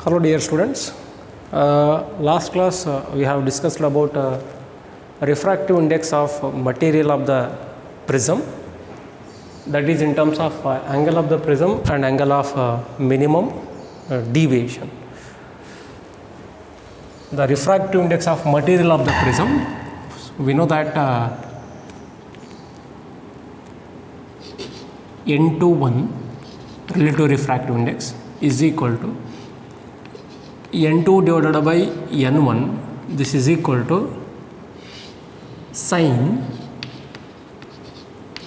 Hello dear students. Last class we have discussed about refractive index of material of the prism, that is in terms of angle of the prism and angle of minimum deviation. The refractive index of material of the prism, we know that N21 relative refractive index is equal to N2 divided by N1. This is equal to sin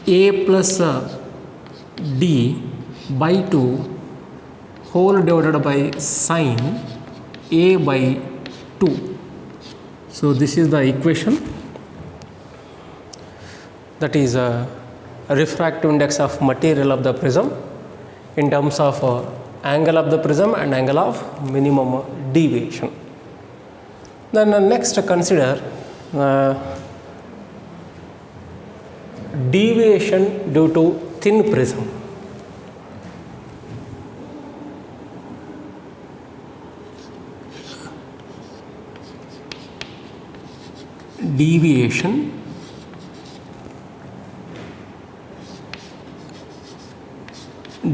A plus D by 2 whole divided by sin A by 2. So this is the equation, that is refractive index of material of the prism in terms of angle of the prism and angle of minimum deviation. Then next consider deviation due to thin prism. Deviation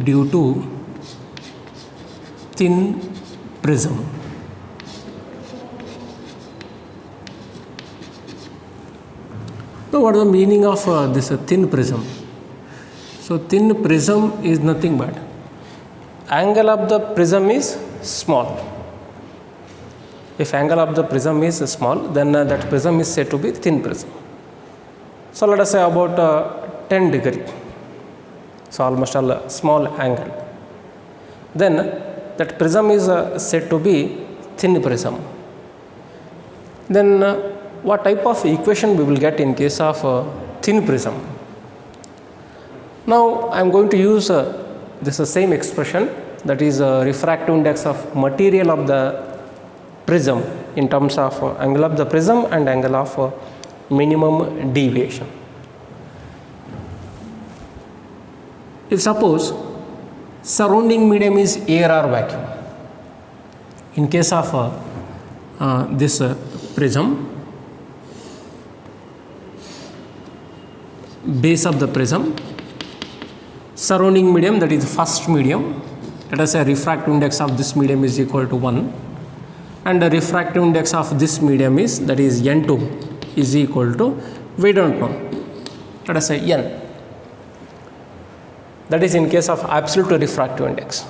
due to thin prism. Now what is the meaning of this thin prism? So thin prism is nothing but angle of the prism is small. If angle of the prism is small, then that prism is said to be thin prism. So let us say about 10 degree. So almost a small angle. Then that prism is said to be thin prism. Then what type of equation we will get in case of thin prism? Now I am going to use this same expression, that is refractive index of material of the prism in terms of angle of the prism and angle of minimum deviation. If suppose surrounding medium is air or vacuum, in case of this prism, base of the prism, surrounding medium, that is first medium, let us say refractive index of this medium is equal to 1, and the refractive index of this medium is, that is N2 is equal to, we don't know, let us say N. That is in case of absolute refractive index.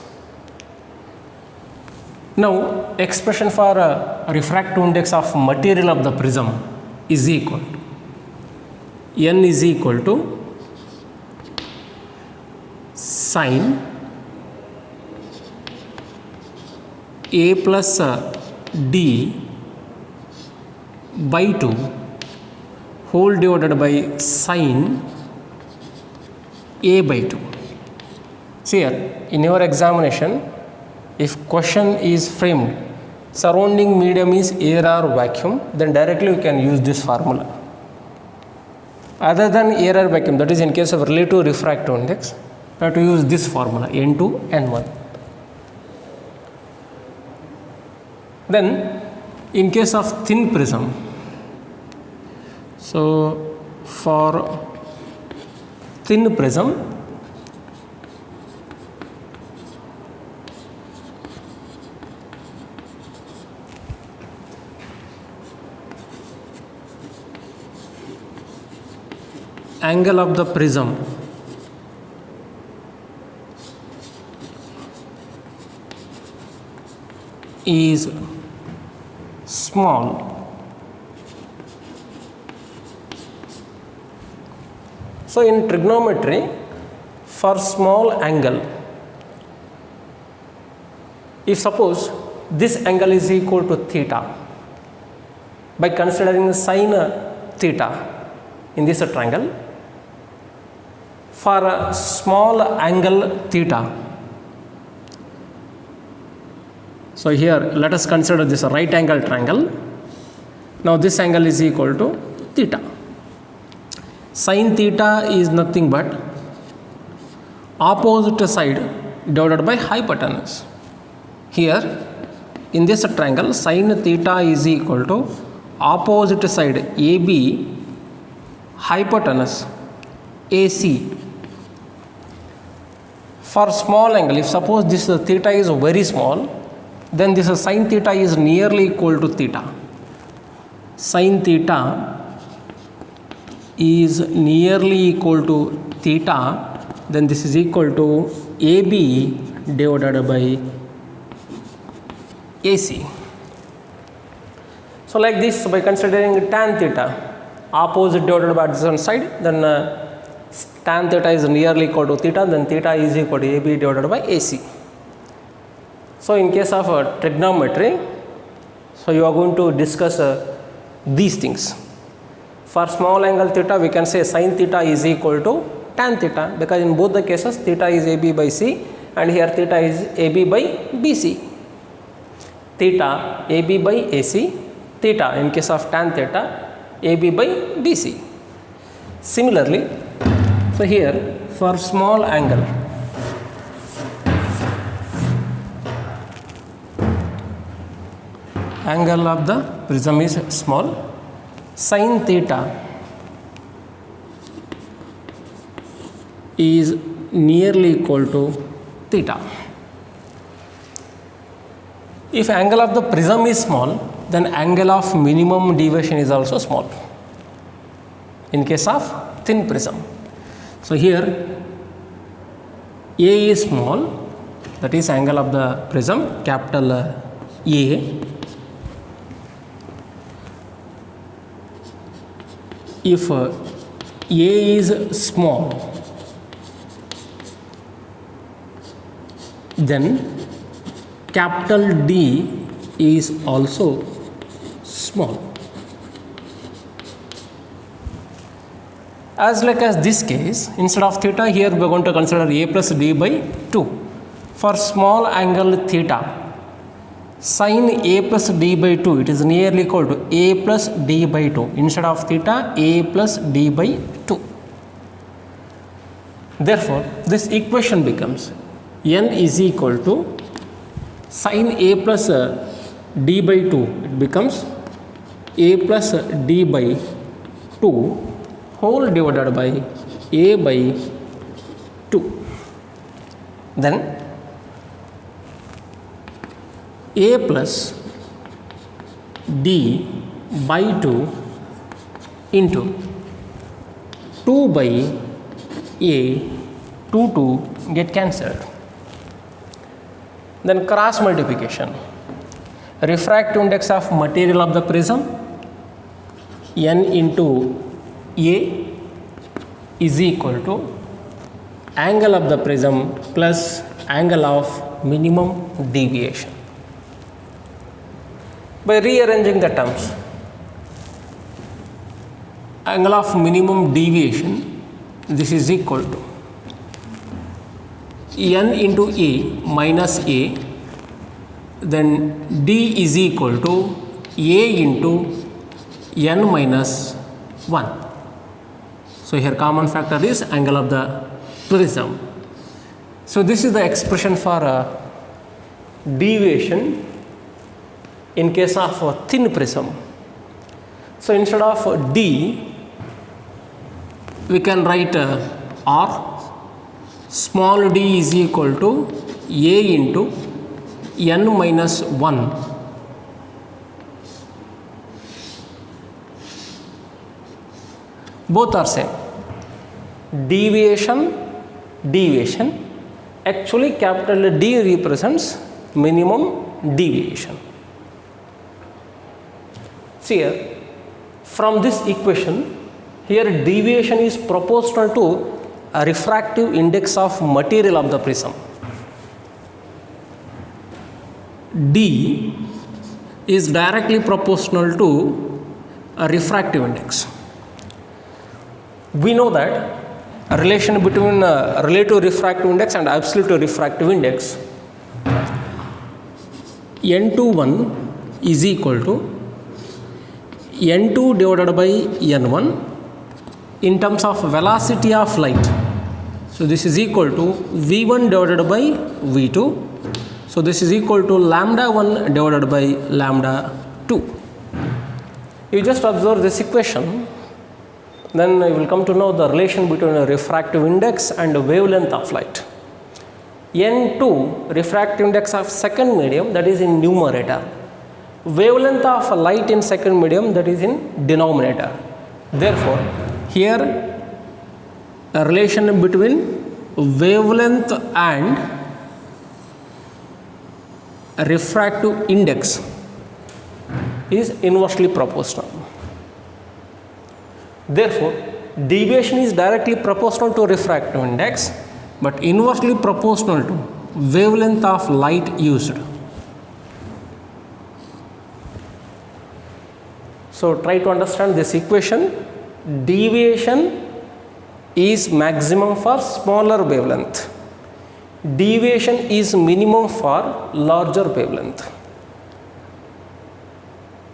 Now expression for refractive index of material of the prism is equal to, N is equal to sin A plus D by 2 whole divided by sin A by 2. See here, in your examination, if question is framed surrounding medium is air or vacuum, then directly you can use this formula. Other than air or vacuum, that is in case of relative refractive index, you have to use this formula N2 N1. Then in case of thin prism, so for thin prism, angle of the prism is small. So in trigonometry, for small angle, if suppose this angle is equal to theta, by considering sin theta in this triangle, for a small angle theta, so here let us consider this a right angle triangle. Now this angle is equal to theta. Sin theta is nothing but opposite side divided by hypotenuse. Here in this triangle sin theta is equal to opposite side AB hypotenuse AC. For small angle, if suppose this theta is very small, then this sin theta is nearly equal to theta. Sin theta is nearly equal to theta, then this is equal to AB divided by AC. So like this, by considering tan theta opposite divided by adjacent side, then tan theta is nearly equal to theta, then theta is equal to AB divided by AC. So in case of trigonometry, so you are going to discuss these things. For small angle theta, we can say sin theta is equal to tan theta, because in both the cases theta is AB by C and here theta is AB by BC. Theta AB by AC, theta in case of tan theta AB by BC. Similarly, so here for small angle, angle of the prism is small, sin theta is nearly equal to theta. If angle of the prism is small, then angle of minimum deviation is also small in case of thin prism. So here A is small, that is angle of the prism capital A. If A is small, then capital D is also small. As like as this case, instead of theta, here we are going to consider A plus D by 2. For small angle theta, sin A plus D by 2, it is nearly equal to A plus D by 2. Instead of theta, A plus D by 2. Therefore, this equation becomes n is equal to sin A plus D by 2, it becomes A plus D by 2 whole divided by A by 2. Then A plus D by 2 into 2 by A, 2 get cancelled. Then cross multiplication, refractive index of material of the prism n into A is equal to angle of the prism plus angle of minimum deviation. By rearranging the terms, angle of minimum deviation, this is equal to n into A minus A, then D is equal to A into n minus 1. So here common factor is angle of the prism. So this is the expression for deviation in case of thin prism. So instead of D, we can write R. Small d is equal to A into n minus 1. Both are same. Deviation. Actually capital D represents minimum deviation. See here, from this equation, here deviation is proportional to a refractive index of material of the prism. D is directly proportional to a refractive index. We know that a relation between relative refractive index and absolute refractive index, n21 is equal to n2 divided by n1 in terms of velocity of light. So this is equal to v1 divided by v2. So this is equal to lambda 1 divided by lambda 2. You just observe this equation, then you will come to know the relation between a refractive index and a wavelength of light. N2, refractive index of second medium, that is in numerator. Wavelength of light in second medium, that is in denominator. Therefore, here a relation between wavelength and refractive index is inversely proportional. Therefore, deviation is directly proportional to refractive index, but inversely proportional to wavelength of light used. So try to understand this equation. Deviation is maximum for smaller wavelength. Deviation is minimum for larger wavelength.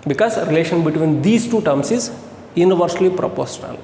Because relation between these two terms is inversely proportional.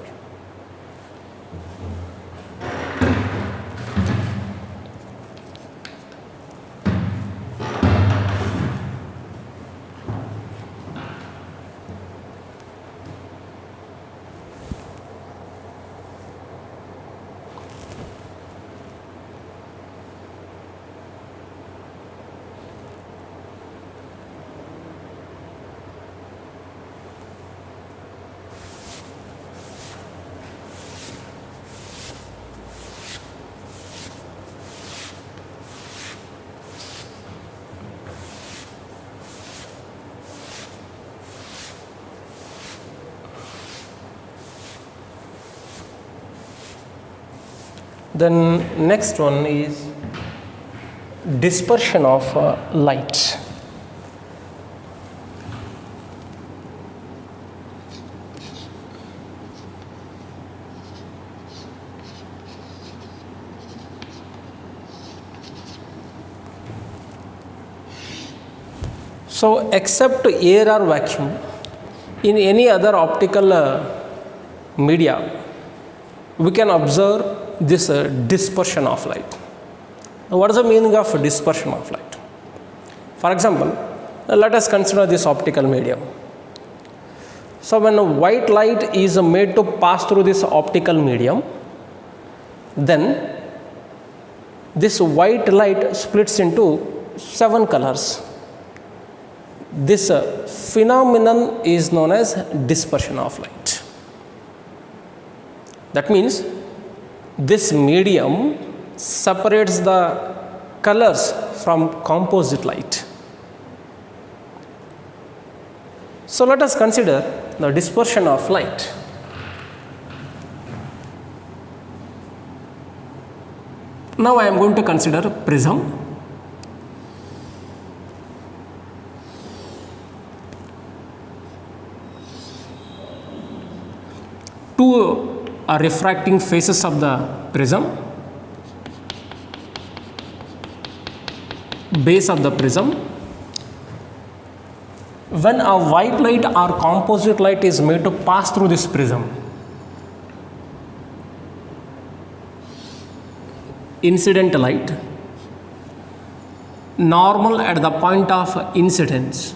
Then next one is dispersion of light. So except air or vacuum, in any other optical media, we can observe this dispersion of light. Now, what is the meaning of dispersion of light? For example, let us consider this optical medium. So when a white light is made to pass through this optical medium, then this white light splits into 7 colors. This phenomenon is known as dispersion of light. That means this medium separates the colors from composite light. So let us consider the dispersion of light. Now I am going to consider prism. Two refracting faces of the prism, base of the prism. When a white light or composite light is made to pass through this prism, incident light, normal at the point of incidence,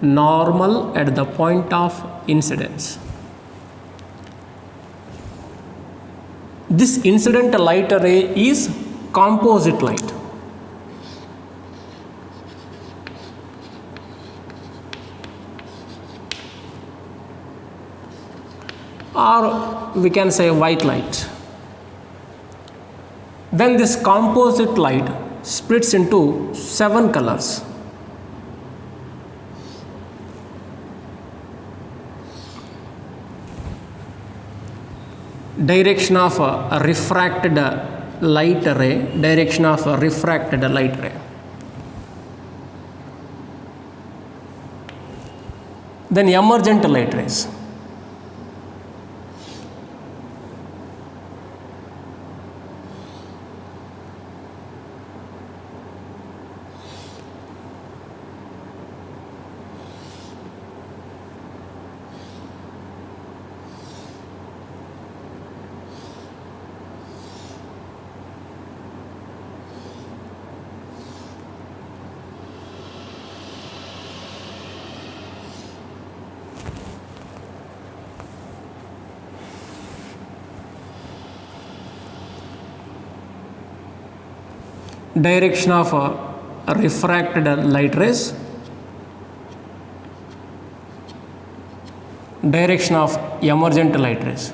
normal at the point of incidence. This incident light ray is composite light. Or we can say white light. Then this composite light splits into 7 colors. Direction of a refracted light ray, direction of a refracted light ray. Then emergent light rays. direction of refracted light rays, direction of emergent light rays.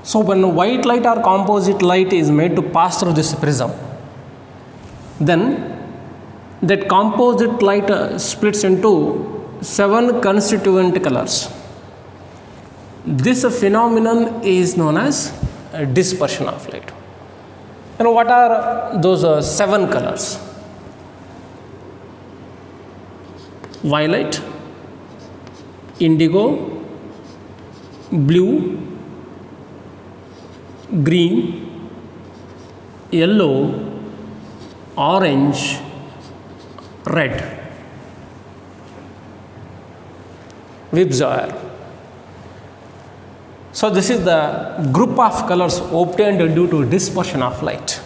So when white light or composite light is made to pass through this prism, then that composite light splits into 7 constituent colors. This phenomenon is known as dispersion of light. And what are those 7 colors? Violet, indigo, blue, green, yellow, orange, red. VIBGYOR. So this is the group of colors obtained due to dispersion of light.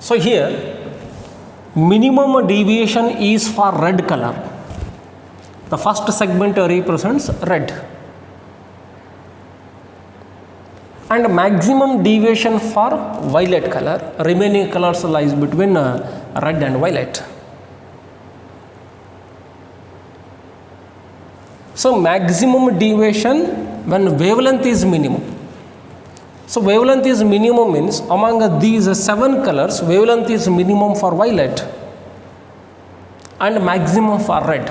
So here minimum deviation is for red color. The first segment represents red. And maximum deviation for violet color. Remaining colors lies between red and violet. So maximum deviation when wavelength is minimum. So wavelength is minimum means among these 7 colors, wavelength is minimum for violet and maximum for red.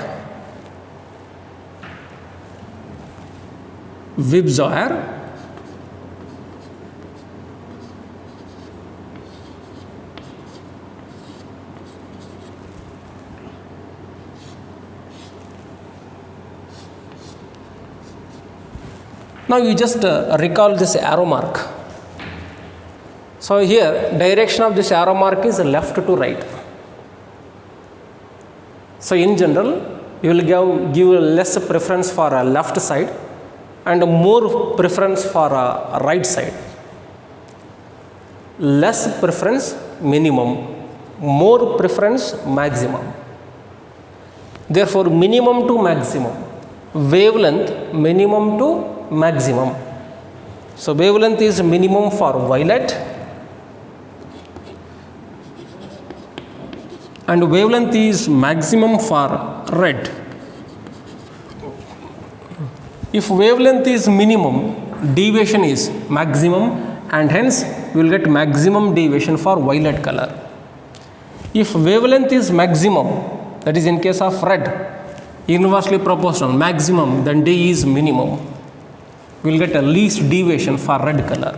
VIBGYOR. Now you just recall this arrow mark. So here direction of this arrow mark is left to right. So in general you will give less preference for a left side and more preference for a right side. Less preference minimum, more preference maximum. Therefore minimum to maximum, wavelength minimum to maximum. So wavelength is minimum for violet and wavelength is maximum for red. If wavelength is minimum, deviation is maximum and hence you will get maximum deviation for violet color. If wavelength is maximum, that is in case of red, inversely proportional, maximum, then D is minimum. We will get a least deviation for red color.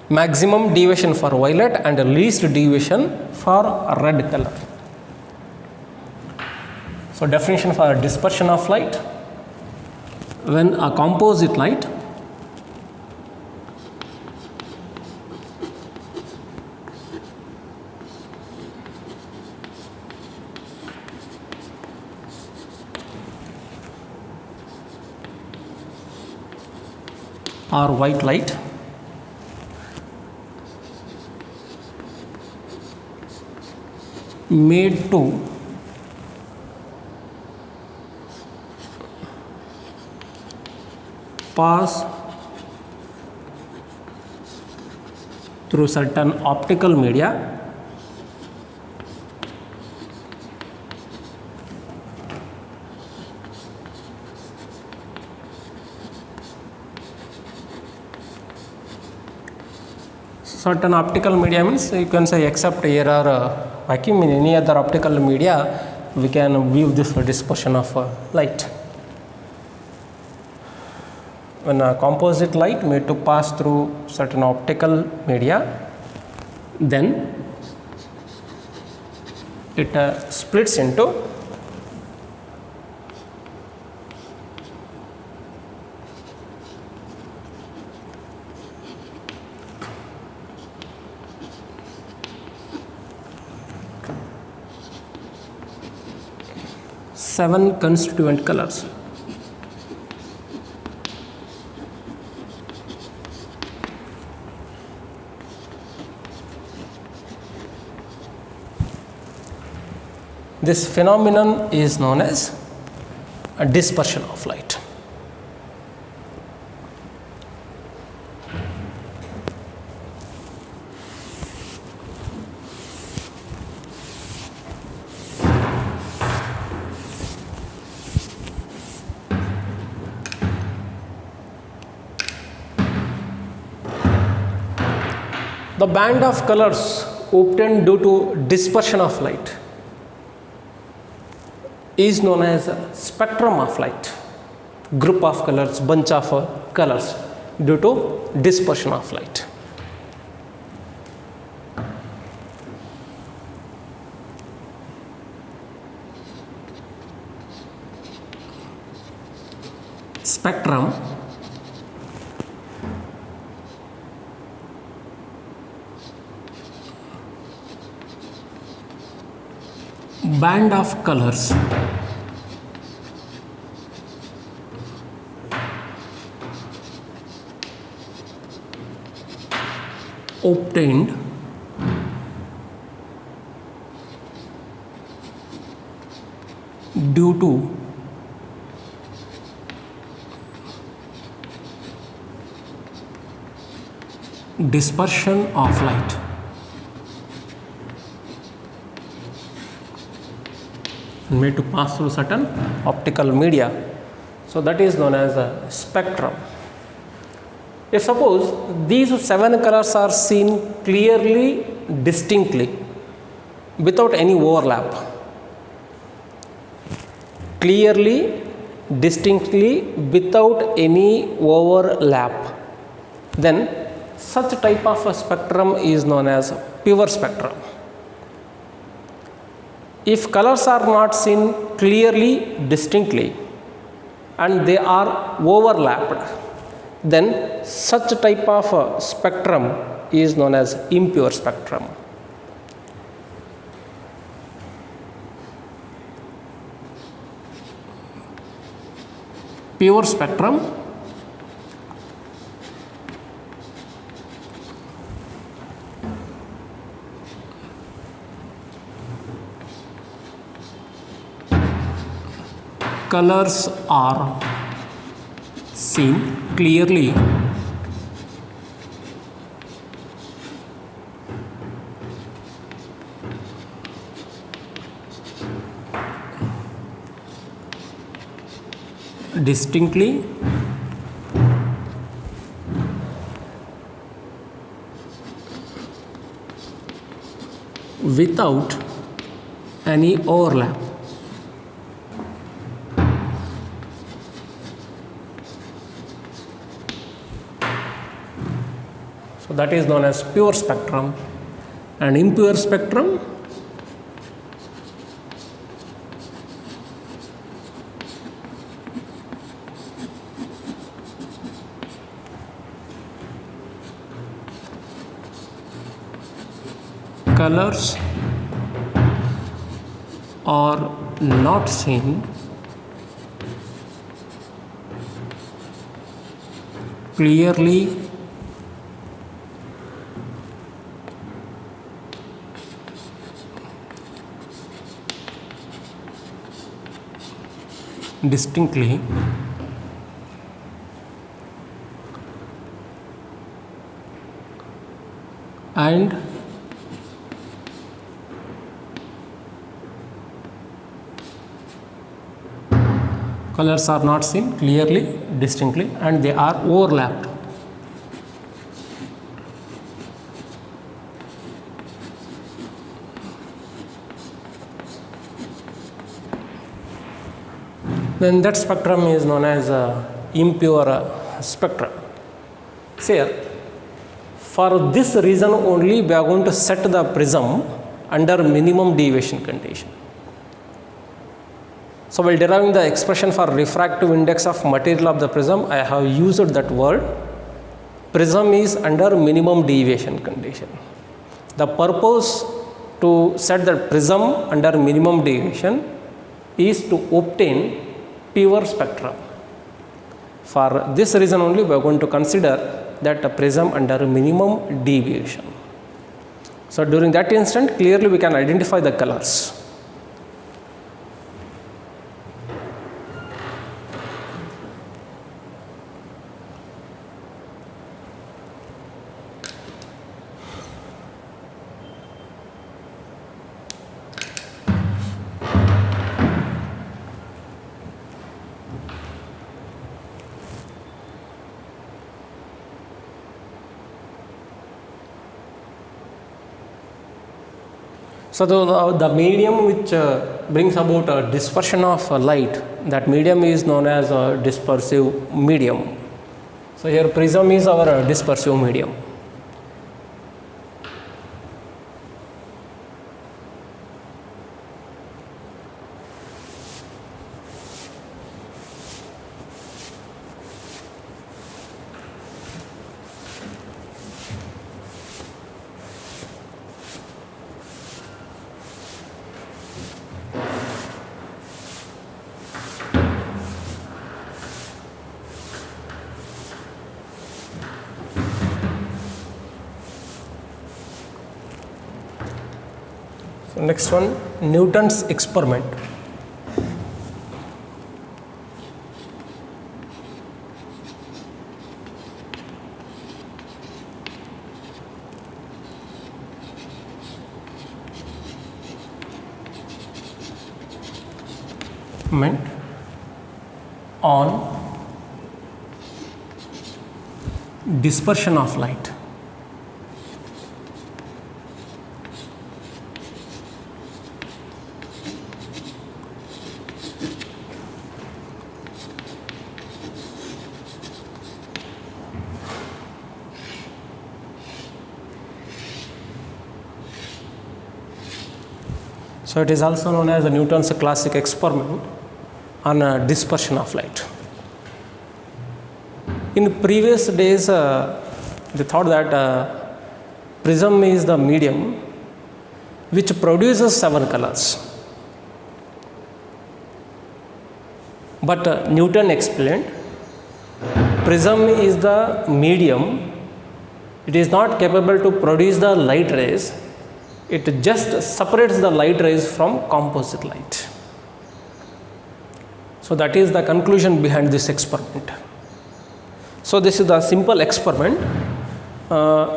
Maximum deviation for violet and a least deviation for red color. So definition for dispersion of light: when a composite light or white light made to pass through certain optical media certain optical media means you can say except air or vacuum, in any other optical media we can view this dispersion of light. When a composite light made to pass through certain optical media, then it splits into seven constituent colors. This phenomenon is known as a dispersion of light. The band of colors obtained due to dispersion of light is known as a spectrum of light. Group of colors, bunch of colors due to dispersion of light. Spectrum band of colors obtained due to dispersion of light. Made to pass through certain optical media. So that is known as a spectrum. If suppose these 7 colors are seen clearly, distinctly, without any overlap, clearly, distinctly, without any overlap, then such type of a spectrum is known as pure spectrum. If colors are not seen clearly, distinctly, and they are overlapped, then such type of a spectrum is known as impure spectrum. Pure spectrum colors are seen clearly distinctly without any overlap. So that is known as pure spectrum. And impure spectrum colors are not seen clearly distinctly and colors are not seen clearly, distinctly, and they are overlapped. Then that spectrum is known as impure spectrum. See here, for this reason only we are going to set the prism under minimum deviation condition. So while deriving the expression for refractive index of material of the prism, I have used that word. Prism is under minimum deviation condition. The purpose to set the prism under minimum deviation is to obtain pure spectrum. For this reason only we are going to consider that a prism under minimum deviation. So during that instant clearly we can identify the colors. So the medium which brings about a dispersion of light, that medium is known as a dispersive medium. So here prism is our dispersive medium. So next one, Newton's experiment. On dispersion of light. So it is also known as the Newton's classic experiment on dispersion of light. In previous days, they thought that prism is the medium which produces 7 colors. But Newton explained, prism is the medium, it is not capable to produce the light rays, it just separates the light rays from composite light. So that is the conclusion behind this experiment. So this is the simple experiment.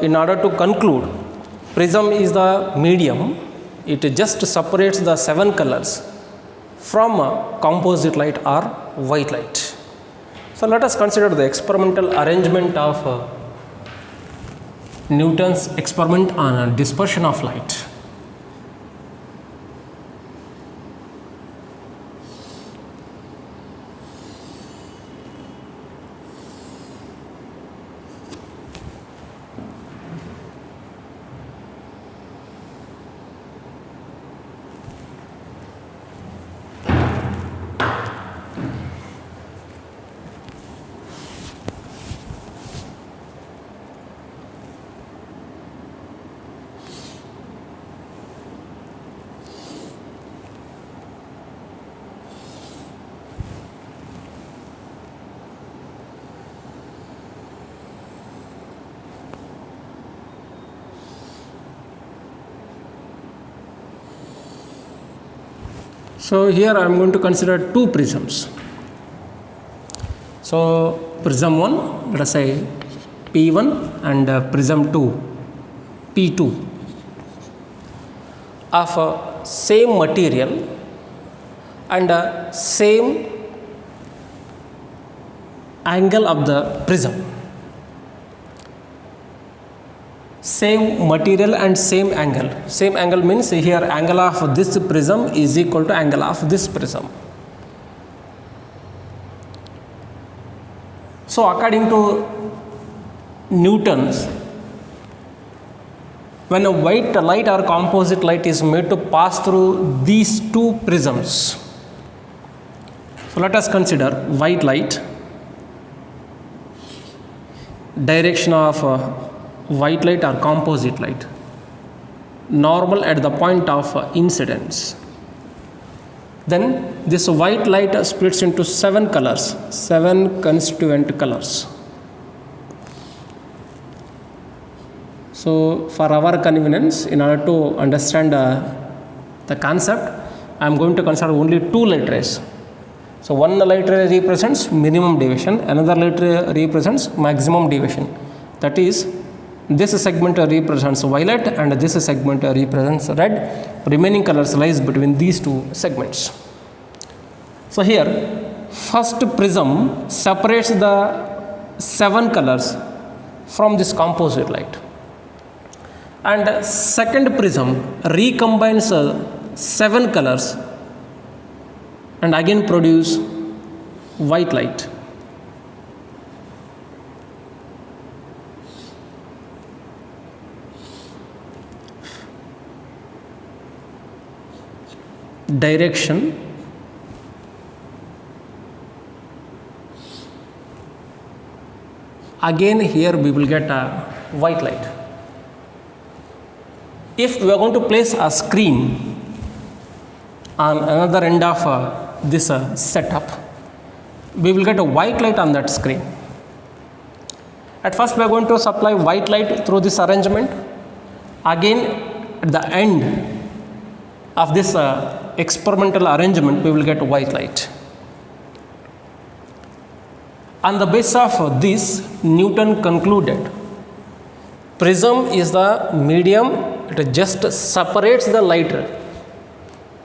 In order to conclude, prism is the medium, it just separates the 7 colors from composite light or white light. So let us consider the experimental arrangement of Newton's experiment on dispersion of light. So here I am going to consider 2 prisms. So prism 1, let us say P1, and prism 2, P2, of same material and same angle of the prism. Same material and same angle. Same angle means here angle of this prism is equal to angle of this prism. So according to Newton's, when a white light or composite light is made to pass through these 2 prisms, so let us consider white light, direction of white light or composite light, normal at the point of incidence. Then this white light splits into 7 colors, 7 constituent colors. So for our convenience, in order to understand the concept, I am going to consider only 2 light rays. So one light ray represents minimum deviation, another light ray represents maximum deviation. That is, this segment represents violet and this segment represents red. Remaining colors lies between these 2 segments. So here, first prism separates the 7 colors from this composite light. and second prism recombines 7 colors and again produce white light. Direction, again here we will get a white light. If we are going to place a screen on another end of this setup, we will get a white light on that screen. At first we are going to supply white light through this arrangement. Again at the end of this experimental arrangement we will get white light. On the basis of this, Newton concluded prism is the medium, it just separates the light,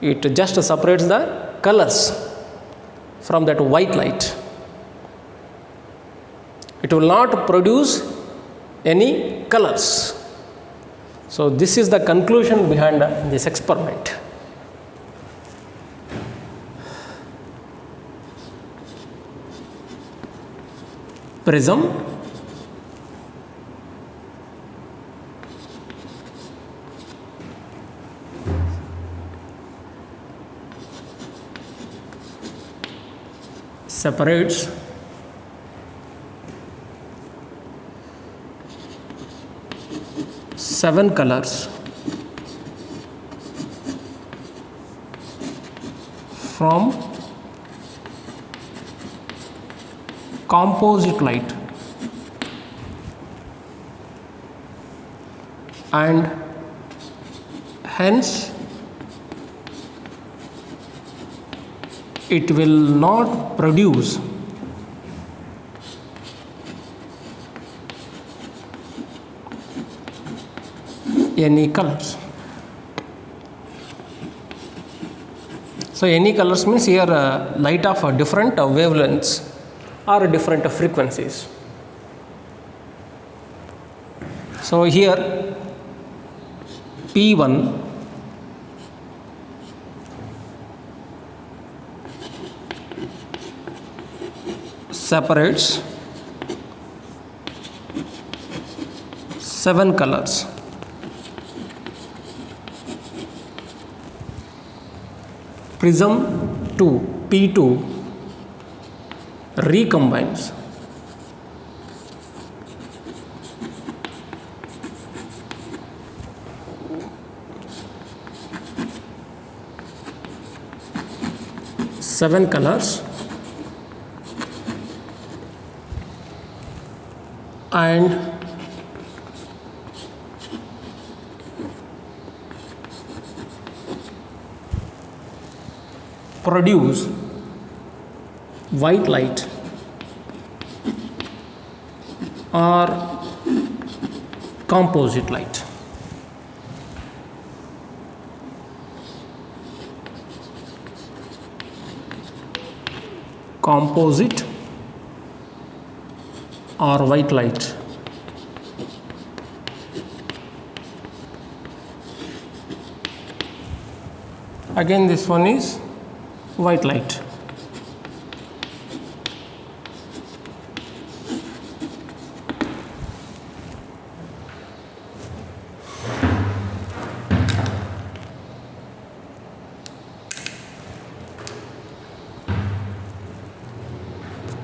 it just separates the colors from that white light. It will not produce any colors. So this is the conclusion behind this experiment. Prism separates seven colors from composite light and hence it will not produce any colors. So any colors means here light of different wavelengths or different frequencies. So here P1 separates 7 colors. Prism 2 P2 recombines 7 colors and produce white light or composite light. Composite or white light. Again this one is white light.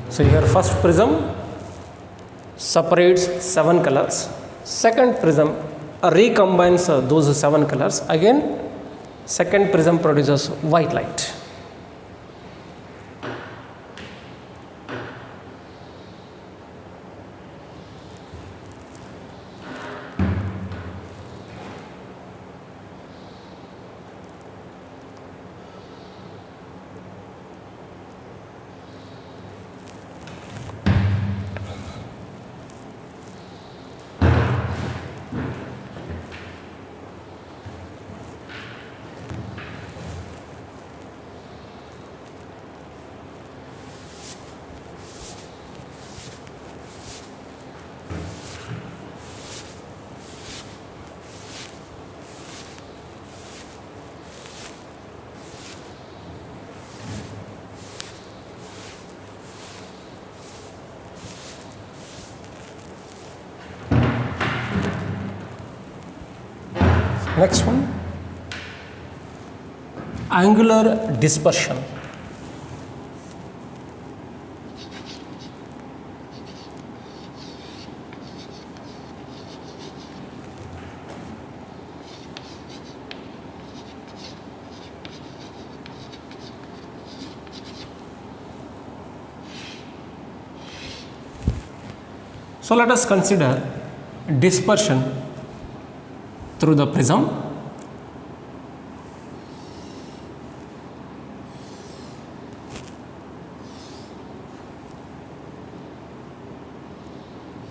So here first prism separates 7 colors, second prism recombines those 7 colors, again second prism produces white light. Next one, angular dispersion. So let us consider dispersion through the prism.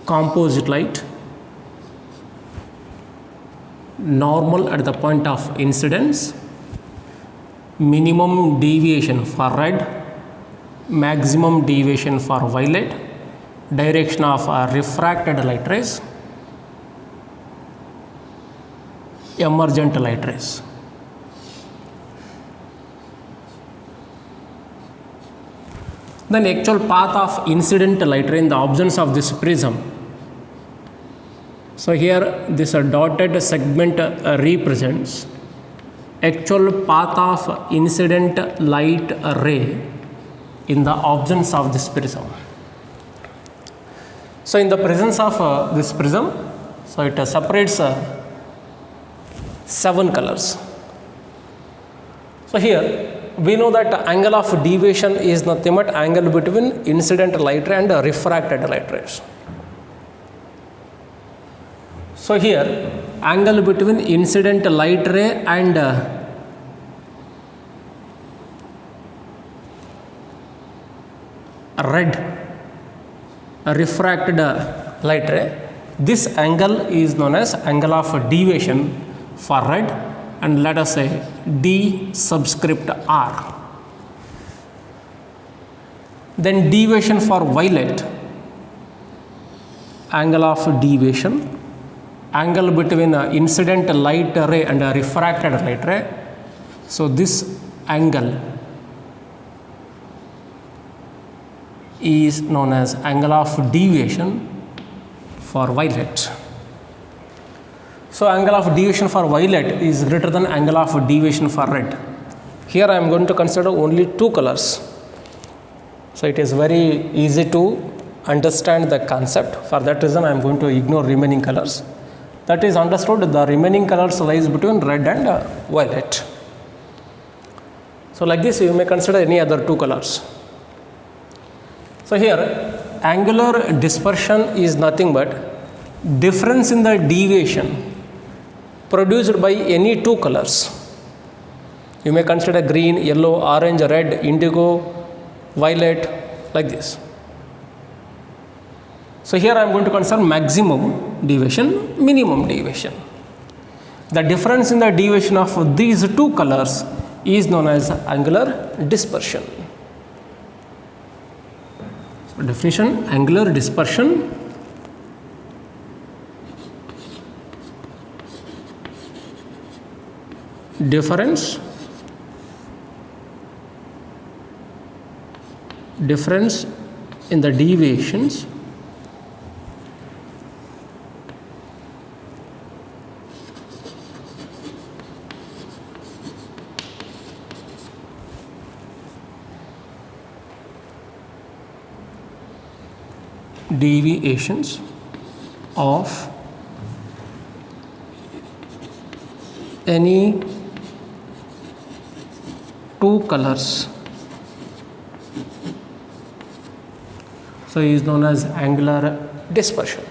Composite light, normal at the point of incidence, minimum deviation for red, maximum deviation for violet, direction of refracted light rays, emergent light rays. Then actual path of incident light ray in the absence of this prism. So here this dotted segment represents actual path of incident light ray in the absence of this prism. So in the presence of this prism, so it separates 7 colors. So here we know that angle of deviation is nothing but angle between incident light ray and refracted light rays. So here angle between incident light ray and red refracted light ray, this angle is known as angle of deviation for red, and let us say d subscript r. Then deviation for violet, angle of deviation, angle between incident light ray and refracted light ray. So this angle is known as angle of deviation for violet. So angle of deviation for violet is greater than angle of deviation for red. Here I am going to consider only 2 colors. So it is very easy to understand the concept. For that reason I am going to ignore remaining colors. That is understood, the remaining colors lies between red and violet. So like this you may consider any other 2 colors. So here angular dispersion is nothing but difference in the deviation produced by any 2 colors. You may consider green, yellow, orange, red, indigo, violet, like this. So here I am going to consider maximum deviation, minimum deviation. The difference in the deviation of these 2 colors is known as angular dispersion. So definition, angular dispersion difference in the deviations of any 2 colors. So is known as angular dispersion.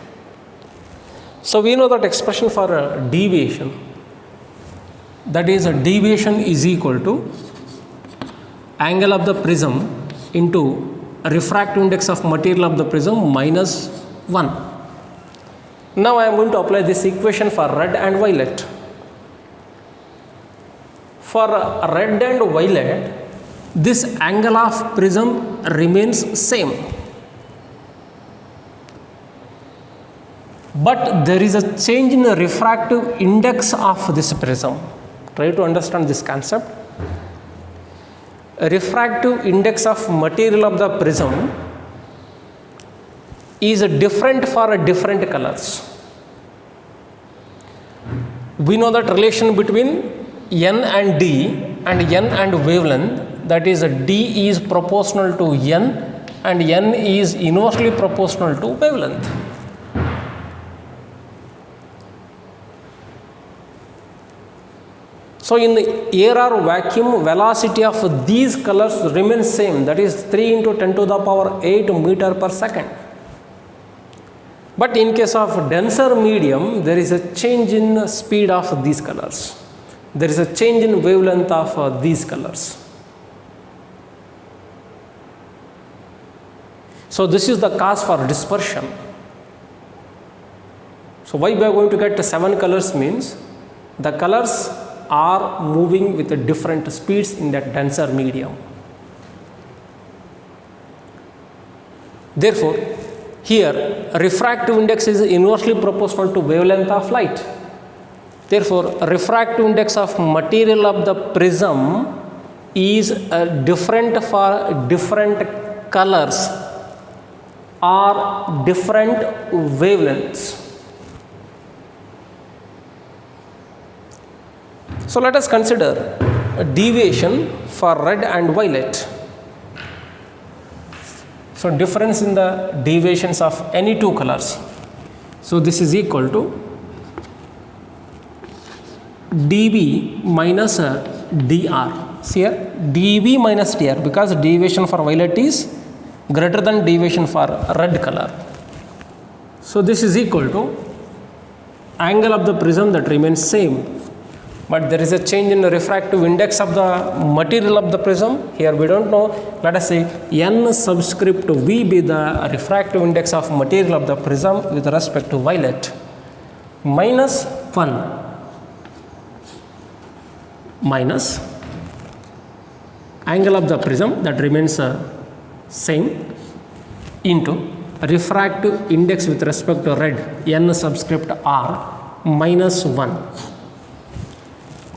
So we know that expression for deviation, that is deviation is equal to angle of the prism into refractive index of material of the prism minus 1. Now I am going to apply this equation for red and violet. For red and violet, this angle of prism remains same, but there is a change in the refractive index of this prism. Try to understand this concept. A refractive index of material of the prism is different for different colors. we know that relation between n and d and n and wavelength, that is d is proportional to n and n is inversely proportional to wavelength. So in air or vacuum, velocity of these colors remains same, that is 3 into 10 to the power 8 meter per second. But in case of denser medium, there is a change in speed of these colors. There is a change in wavelength of these colors. So this is the cause for dispersion. So why we are going to get 7 colors means the colors are moving with different speeds in that denser medium. Therefore, here refractive index is inversely proportional to wavelength of light. Therefore, refractive index of material of the prism is different for different colors or different wavelengths. So let us consider a deviation for red and violet. So difference in the deviations of any two colors. So this is equal to dB minus dr. See here, dB minus dr, because deviation for violet is greater than deviation for red color. So this is equal to angle of the prism that remains same, but there is a change in the refractive index of the material of the prism. Here we don't know. Let us say n subscript v be the refractive index of material of the prism with respect to violet, minus 1 minus angle of the prism that remains same into refractive index with respect to red, n subscript r, minus 1.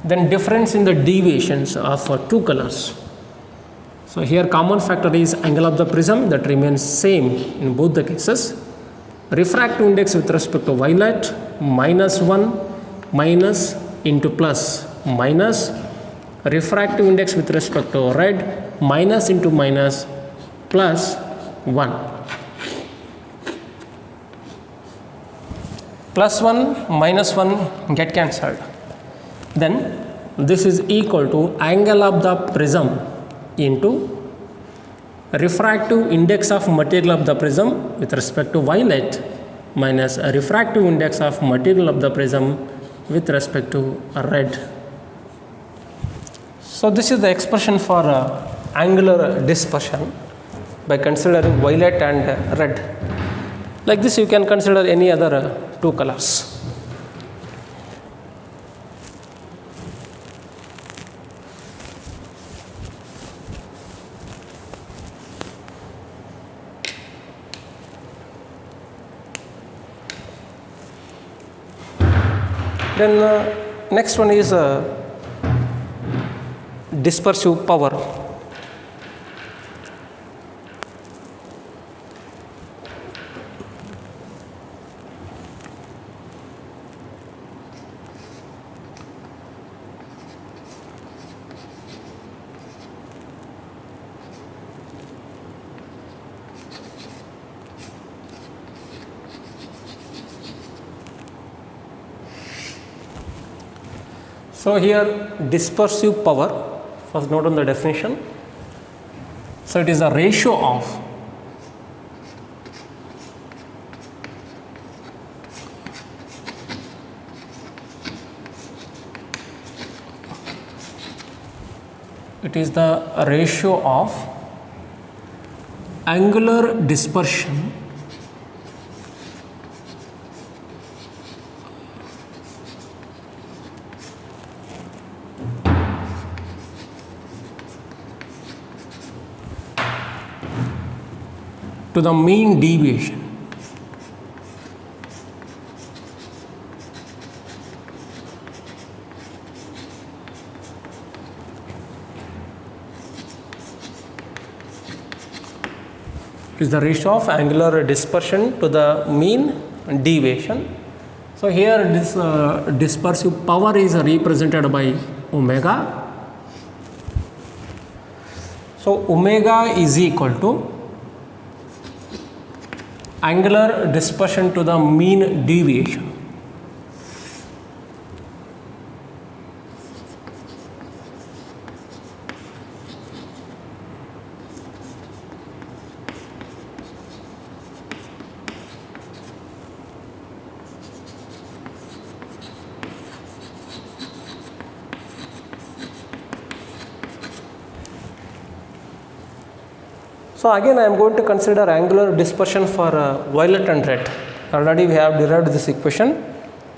Then difference in the deviations of two colors. So here common factor is angle of the prism that remains same in both the cases. Refractive index with respect to violet, minus 1 minus into plus minus, refractive index with respect to red, minus into minus plus 1. Plus 1 minus 1 get cancelled. Then this is equal to angle of the prism into refractive index of material of the prism with respect to violet minus a refractive index of material of the prism with respect to red. So this is the expression for angular dispersion by considering violet and red. Like this you can consider any other two colors. Then next one is dispersive power. So here dispersive power, first note on the definition. So it is a ratio of angular dispersion to the mean deviation. It is the ratio of angular dispersion to the mean deviation. So here this dispersive power is represented by omega. So omega is equal to angular dispersion to the mean deviation. So again I am going to consider angular dispersion for violet and red. Already we have derived this equation,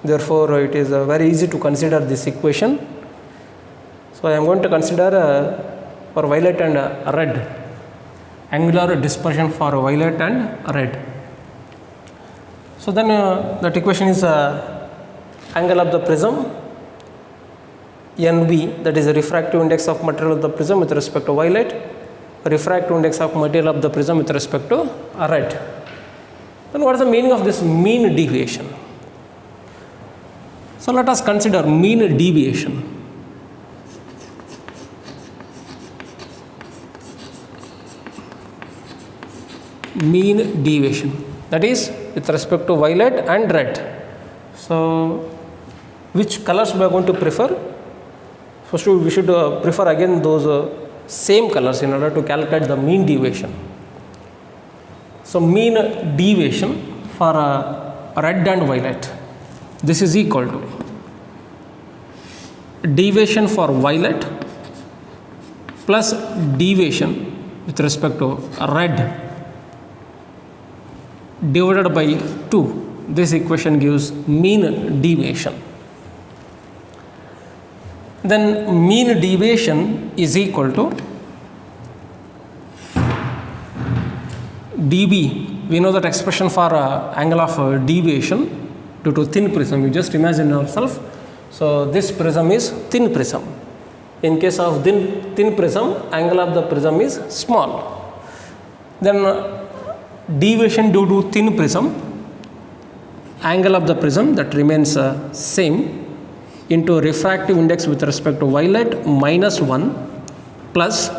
therefore it is very easy to consider this equation. So I am going to consider for violet and red, angular dispersion for violet and red. So then that equation is angle of the prism NV, that is the refractive index of material of the prism with respect to violet, refractive index of material of the prism with respect to red. Then what is the meaning of this mean deviation? So let us consider mean deviation. Mean deviation, that is with respect to violet and red. So which colors we are going to prefer? First we should prefer again those same colors in order to calculate the mean deviation. So mean deviation for red and violet, this is equal to deviation for violet plus deviation with respect to red divided by 2. This equation gives mean deviation. Then mean deviation is equal to dB. We know that expression for angle of deviation due to thin prism. You just imagine yourself. So this prism is thin prism. In case of thin prism, angle of the prism is small. Then deviation due to thin prism, angle of the prism that remains same, into refractive index with respect to violet minus 1 plus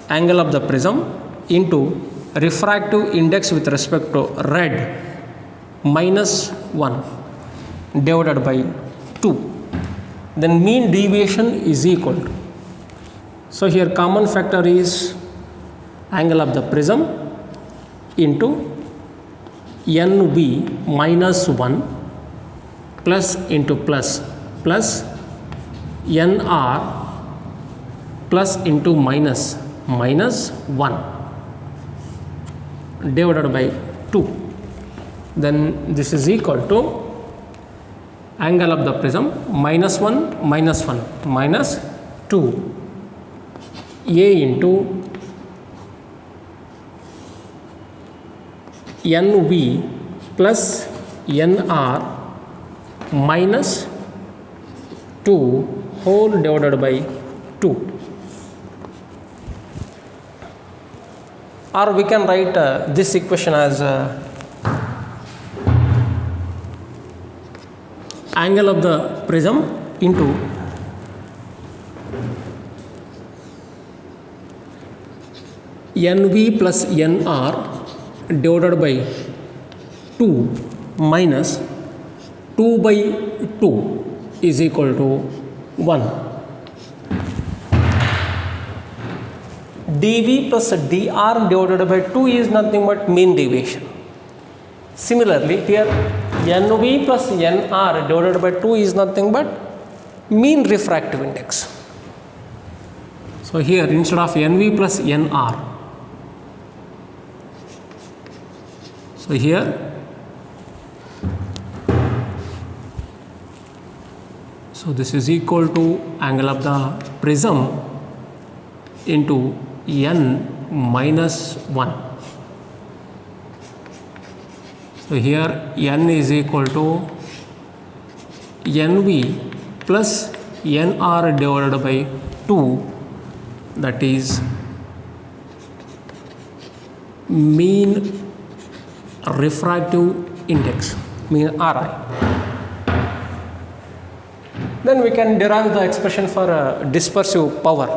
angle of the prism into refractive index with respect to red minus 1 divided by 2. Then mean deviation is equal to, so here common factor is angle of the prism into NV minus 1 plus into plus NR plus into minus 1 divided by 2. Then this is equal to angle of the prism minus 1 minus 2 A into NV plus NR minus 2 whole divided by 2. Or we can write this equation as angle of the prism into NV plus NR divided by 2 minus 2 by 2 is equal to 1. dV plus dr divided by 2 is nothing but mean deviation. Similarly, here NV plus NR divided by 2 is nothing but mean refractive index. So here instead of NV plus NR, so here so this is equal to angle of the prism into N minus 1. So here N is equal to NV plus NR divided by 2, that is mean refractive index, mean RI. then we can derive the expression for dispersive power.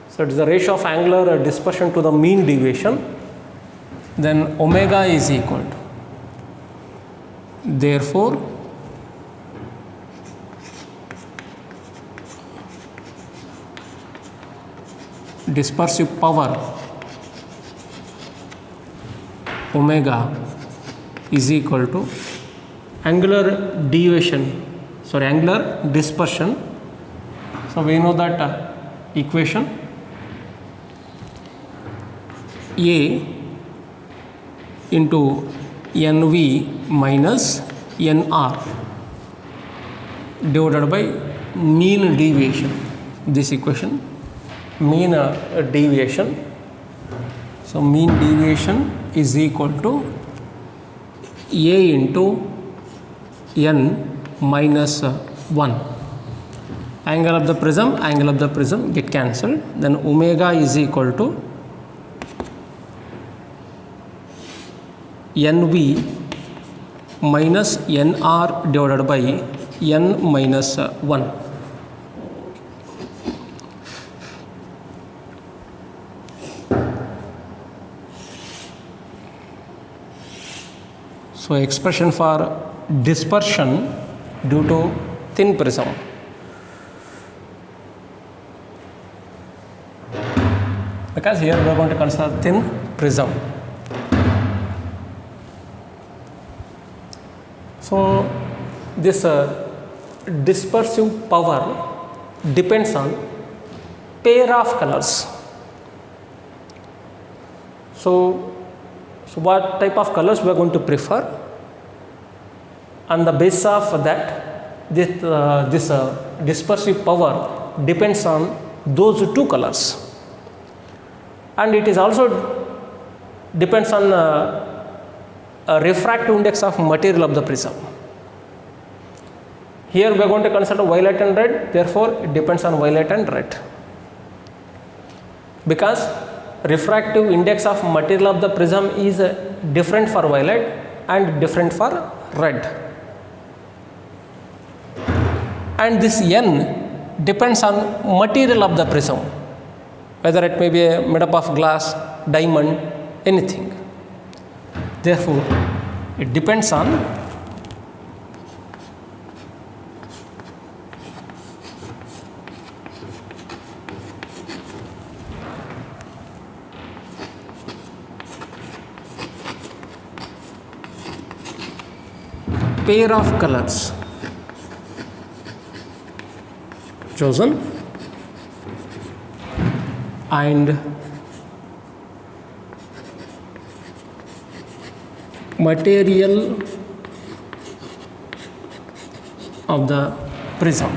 So it is the ratio of angular dispersion to the mean deviation. Then omega is equal to, therefore dispersive power omega is equal to angular dispersion. So we know that equation A into NV minus NR divided by mean deviation. This equation, mean deviation. So mean deviation is equal to A into N minus 1. Angle of the prism get cancelled. Then omega is equal to NV minus NR divided by N minus 1. So expression for dispersion due to thin prism. Because here we are going to consider thin prism. So this dispersive power depends on pair of colors. So what type of colors we are going to prefer? On the basis of that, this dispersive power depends on those two colors, and it is also depends on a refractive index of material of the prism. Here we are going to consider violet and red, therefore it depends on violet and red, because refractive index of material of the prism is different for violet and different for red. And this N depends on material of the prism, whether it may be made up of glass, diamond, anything. Therefore, it depends on pair of colors chosen and material of the prism.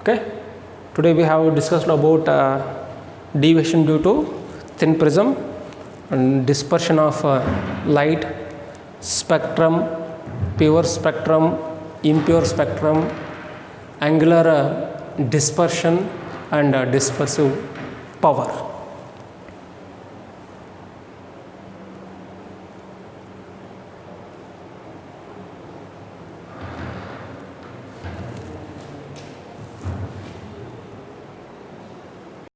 Okay. Today we have discussed about deviation due to thin prism and dispersion of light, spectrum, pure spectrum, impure spectrum, angular dispersion and dispersive power.